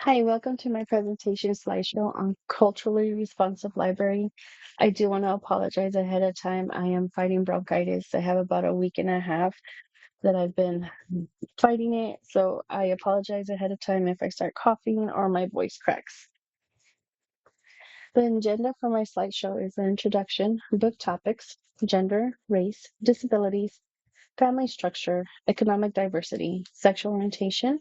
Hi, welcome to my presentation slideshow on culturally responsive library. I do want to apologize ahead of time. I am fighting bronchitis. I have about a week and a half that I've been fighting it, so I apologize ahead of time if I start coughing or my voice cracks. The agenda for my slideshow is an introduction, book topics, gender, race, disabilities, family structure, economic diversity, sexual orientation,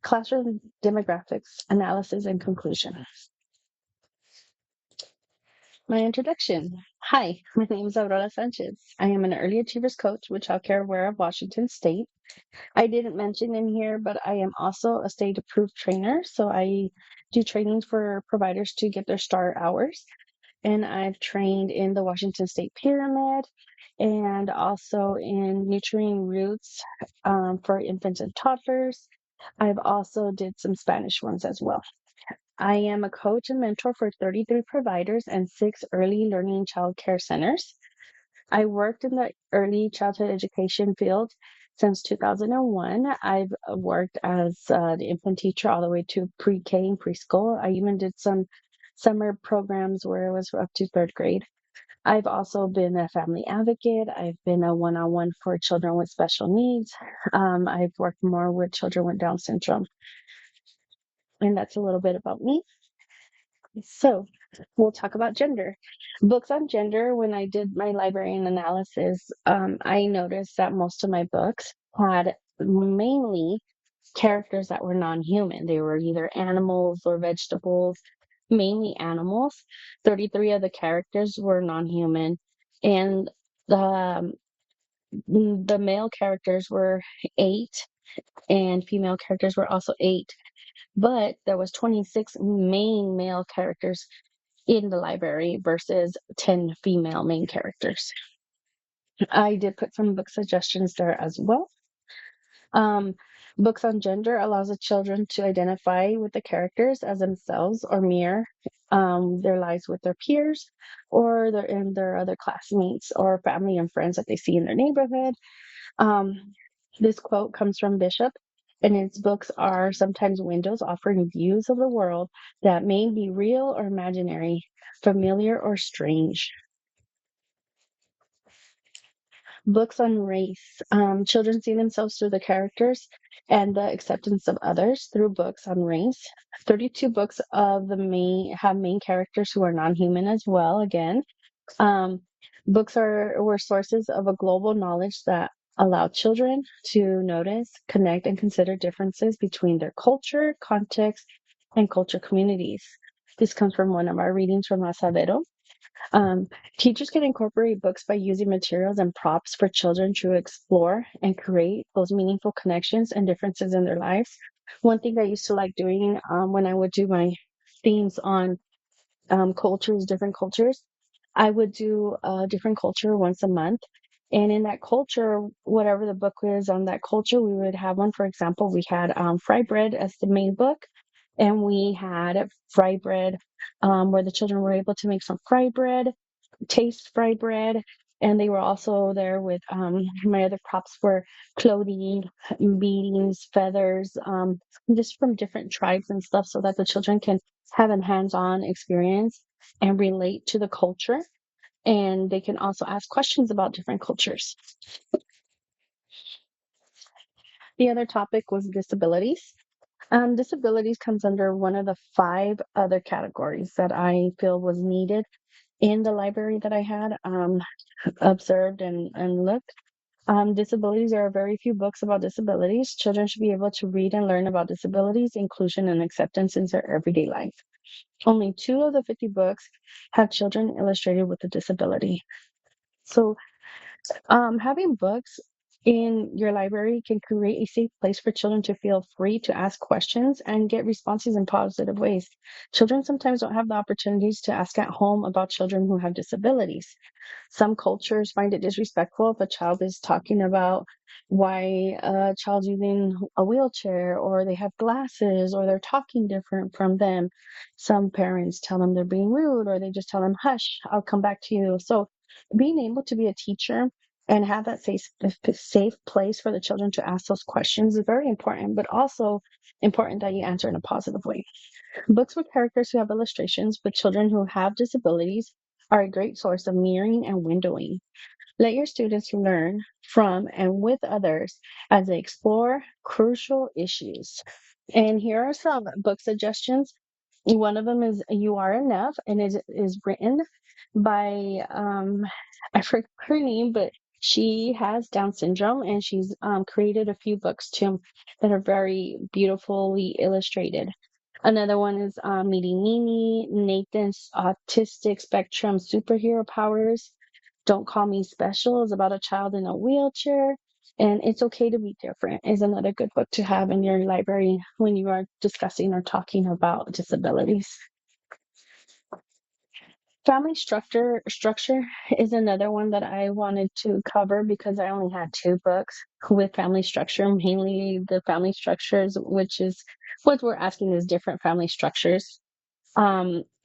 classroom demographics, analysis, and conclusion. My introduction. Hi, my name is Aurora Sanchez. I am an early achievers coach with Child Care Aware of Washington State. I didn't mention in here, but I am also a state approved trainer. So I do trainings for providers to get their star hours. And I've trained in the Washington State Pyramid and also in nurturing roots for infants and toddlers. I've also did some Spanish ones as well. I am a coach and mentor for 33 providers and 6 early learning child care centers. I worked in the early childhood education field since 2001. I've worked as the infant teacher all the way to pre-K and preschool. I even did some summer programs where it was up to third grade. I've also been a family advocate. I've been a one-on-one for children with special needs. I've worked more with children with Down syndrome. And that's a little bit about me. So we'll talk about gender. Books on gender, when I did my librarian analysis, I noticed that most of my books had mainly characters that were non-human. They were either animals or vegetables, mainly animals. 33 of the characters were non-human. And the, the male characters were 8 and female characters were also 8, but there was 26 main male characters in the library versus 10 female main characters. I did put some book suggestions there as well. Um, Books on gender allows the children to identify with the characters as themselves or mirror their lives with their peers or their other classmates or family and friends that they see in their neighborhood. This quote comes from Bishop, and its books are sometimes windows offering views of the world that may be real or imaginary, familiar or strange. Books on race. Children see themselves through the characters and the acceptance of others through books on race. 32 books of the main have main characters who are non-human as well. Again, um, books were sources of a global knowledge that allow children to notice, connect, and consider differences between their culture, context, and culture communities. This comes from one of our readings from Asadero. Um, Teachers can incorporate books by using materials and props for children to explore and create those meaningful connections and differences in their lives. One thing I used to like doing when I would do my themes on cultures, different cultures, I would do a different culture once a month. And in that culture, whatever the book was on that culture, we would have one. For example, we had fry bread as the main book, and we had fry bread where the children were able to make some fry bread, taste fry bread. And they were also there with my other props were clothing, beadings, feathers, just from different tribes and stuff, so that the children can have a hands-on experience and relate to the culture. And they can also ask questions about different cultures. The other topic was disabilities. Disabilities comes under one of the 5 other categories that I feel was needed in the library that I had observed and looked. Disabilities, there are very few books about disabilities. Children should be able to read and learn about disabilities, inclusion, and acceptance in their everyday life. Only 2 of the 50 books have children illustrated with a disability. So having books in your library can create a safe place for children to feel free to ask questions and get responses in positive ways. Children sometimes don't have the opportunities to ask at home about children who have disabilities. Some cultures find it disrespectful if a child is talking about why a child's using a wheelchair or they have glasses or they're talking different from them. Some parents tell them they're being rude or they just tell them, hush, I'll come back to you. So being able to be a teacher and have that safe place for the children to ask those questions is very important, but also important that you answer in a positive way. Books with characters who have illustrations with children who have disabilities are a great source of mirroring and windowing. Let your students learn from and with others as they explore crucial issues. And here are some book suggestions. One of them is You Are Enough, and it is written by, I forget her name, but she has Down syndrome, and she's created a few books too that are very beautifully illustrated. Another one is Meeting Mimi, Nathan's Autistic Spectrum Superhero Powers. Don't Call Me Special is about a child in a wheelchair. And It's Okay to Be Different is another good book to have in your library when you are discussing or talking about disabilities. Family structure is another one that I wanted to cover because I only had two books with family structure, mainly the family structures, which is what we're asking is different family structures.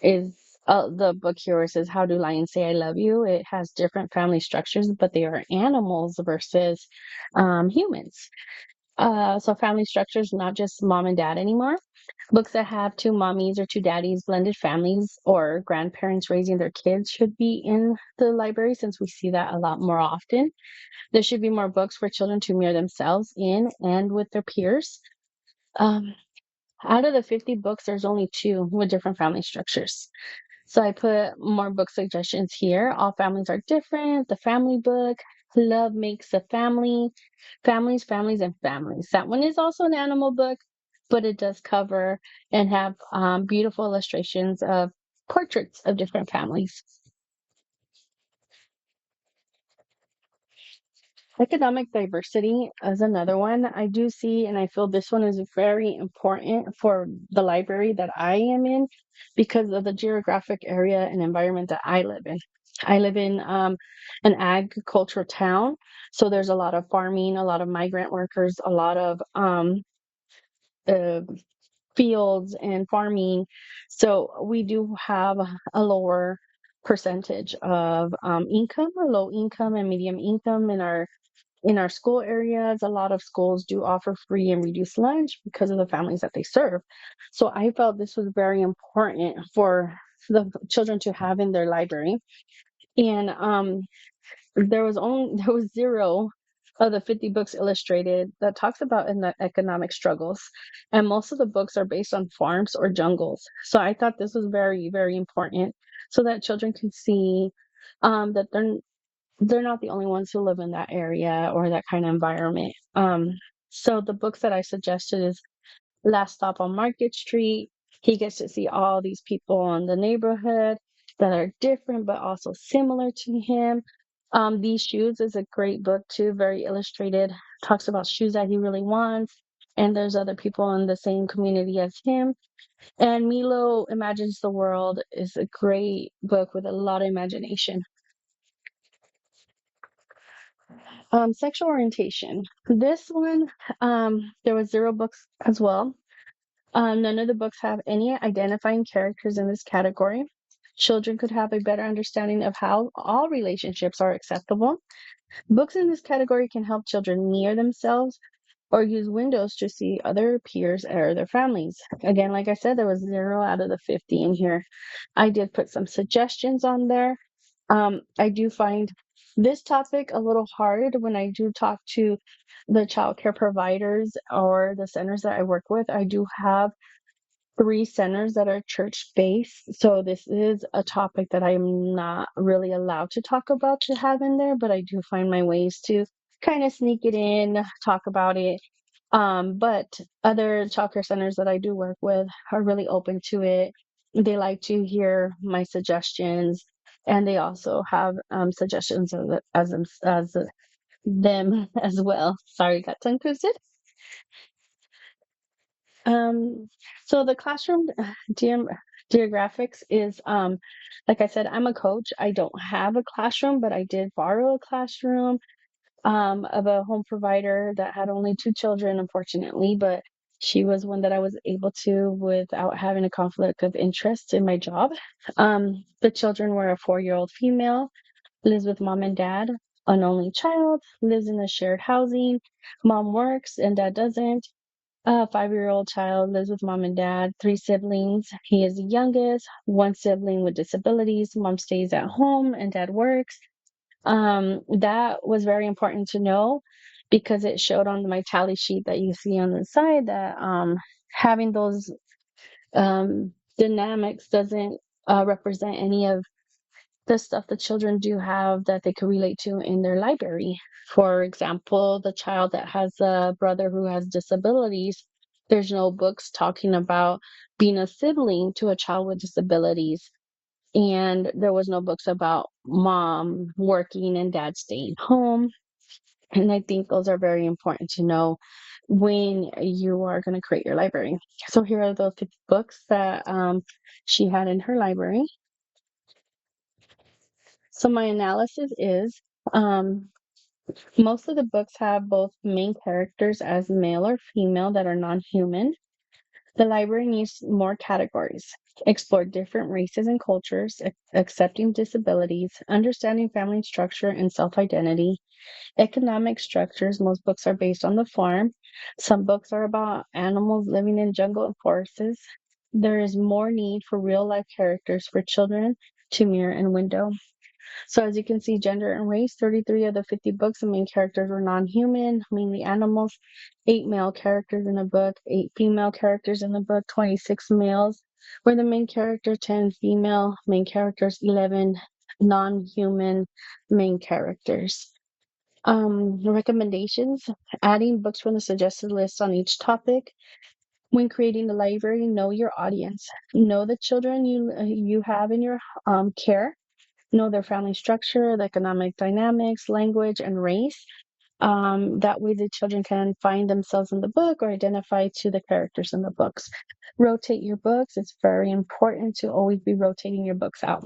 Is The book here says How Do Lions Say I Love You? It has different family structures, but they are animals versus humans. So family structure is not just mom and dad anymore. Books that have two mommies or two daddies, blended families, or grandparents raising their kids should be in the library since we see that a lot more often. There should be more books for children to mirror themselves in and with their peers. Um, Out of the 50 books, there's only two with different family structures. So I put more book suggestions here. All families are different. The family book, Love Makes a Family, Families, Families, and Families. That one is also an animal book, but it does cover and have beautiful illustrations of portraits of different families. Economic diversity is another one I do see, and I feel this one is very important for the library that I am in because of the geographic area and environment that I live in. I live in an agricultural town, so there's a lot of farming, a lot of migrant workers, a lot of uh, fields and farming. So we do have a lower percentage of income, or low income and medium income in our school areas. A lot of schools do offer free and reduced lunch because of the families that they serve. So I felt this was very important for the children to have in their library. And there was zero of the 50 books illustrated that talks about in the economic struggles, and most of the books are based on farms or jungles. So I thought this was very, very important so that children can see that they're not the only ones who live in that area or that kind of environment. So the books that I suggested is Last Stop on Market Street. He gets to see all these people in the neighborhood that are different but also similar to him. These Shoes is a great book too, very illustrated. Talks about shoes that he really wants, and there's other people in the same community as him. And Milo Imagines the World is a great book with a lot of imagination. Sexual orientation. This one, there was zero books as well. None of the books have any identifying characters in this category. Children could have a better understanding of how all relationships are acceptable. Books in this category can help children mirror themselves or use windows to see other peers or their families. Again, like I said, there was zero out of the 50 in here. I did put some suggestions on there. I do find this topic a little hard when I do talk to the childcare providers or the centers that I work with. I do have three centers that are church based. So this is a topic that I'm not really allowed to talk about to have in there, but I do find my ways to kind of sneak it in, talk about it. But other childcare centers that I do work with are really open to it. They like to hear my suggestions, and they also have suggestions as them as well. Sorry, got tongue twisted. Um, so the classroom geom geographics is, like I said, I'm a coach. I don't have a classroom, but I did borrow a classroom of a home provider that had only two children, unfortunately, but she was one that I was able to without having a conflict of interest in my job. The children were a 4-year-old female, lives with mom and dad. an only child, lives in a shared housing. Mom works and dad doesn't. A 5-year-old child lives with mom and dad, 3 siblings. He is the youngest, one sibling with disabilities. Mom stays at home and dad works. That was very important to know because it showed on my tally sheet that you see on the side that having those dynamics doesn't represent any of the stuff the children do have that they could relate to in their library. For example, the child that has a brother who has disabilities, there's no books talking about being a sibling to a child with disabilities. And there was no books about mom working and dad staying home. And I think those are very important to know when you are going to create your library. So here are the 50 books that she had in her library. So my analysis is most of the books have both main characters as male or female that are non-human. The library needs more categories. Explore different races and cultures, accepting disabilities, understanding family structure and self-identity, economic structures. Most books are based on the farm. Some books are about animals living in jungle and forests. There is more need for real life characters for children to mirror and window. So as you can see, gender and race, 33 of the 50 books, the main characters were non-human, mainly animals. 8 male characters in the book, 8 female characters in the book, 26 males were the main character, 10 female main characters, 11 non-human main characters. Recommendations, adding books from the suggested list on each topic. When creating the library, know your audience. Know the children you have in your care. Know their family structure, the economic dynamics, language, and race. That way, the children can find themselves in the book or identify to the characters in the books. Rotate your books. It's very important to always be rotating your books out.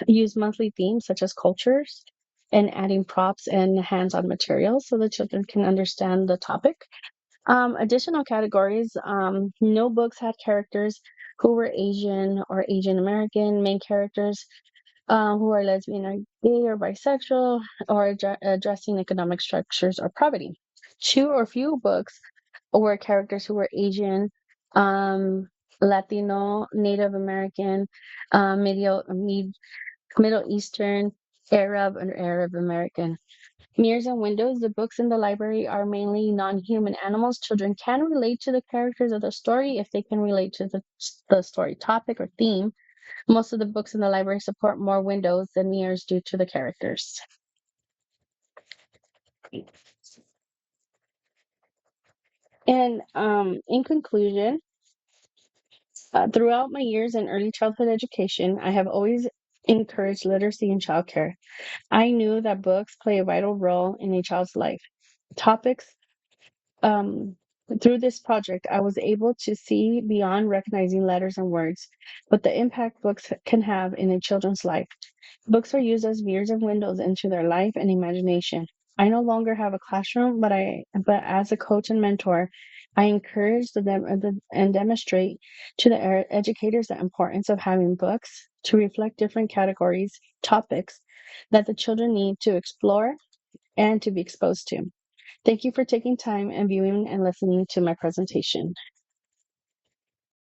Use monthly themes such as cultures and adding props and hands-on materials so the children can understand the topic. Additional categories, no books had characters who were Asian or Asian American, main characters who are lesbian or gay or bisexual, or addressing economic structures or poverty. 2 or few books were characters who were Asian, Latino, Native American, Middle Eastern, Arab, and Arab American. Mirrors and windows, the books in the library are mainly non-human animals. Children can relate to the characters of the story if they can relate to the story topic or theme. Most of the books in the library support more windows than mirrors due to the characters. And in conclusion, throughout my years in early childhood education, I have always encouraged literacy in childcare. I knew that books play a vital role in a child's life. Topics um, through this project, I was able to see beyond recognizing letters and words, but the impact books can have in a children's life. Books are used as mirrors and windows into their life and imagination. I no longer have a classroom, but as a coach and mentor, I encourage and demonstrate to the educators the importance of having books to reflect different categories, topics that the children need to explore and to be exposed to. Thank you for taking time and viewing and listening to my presentation.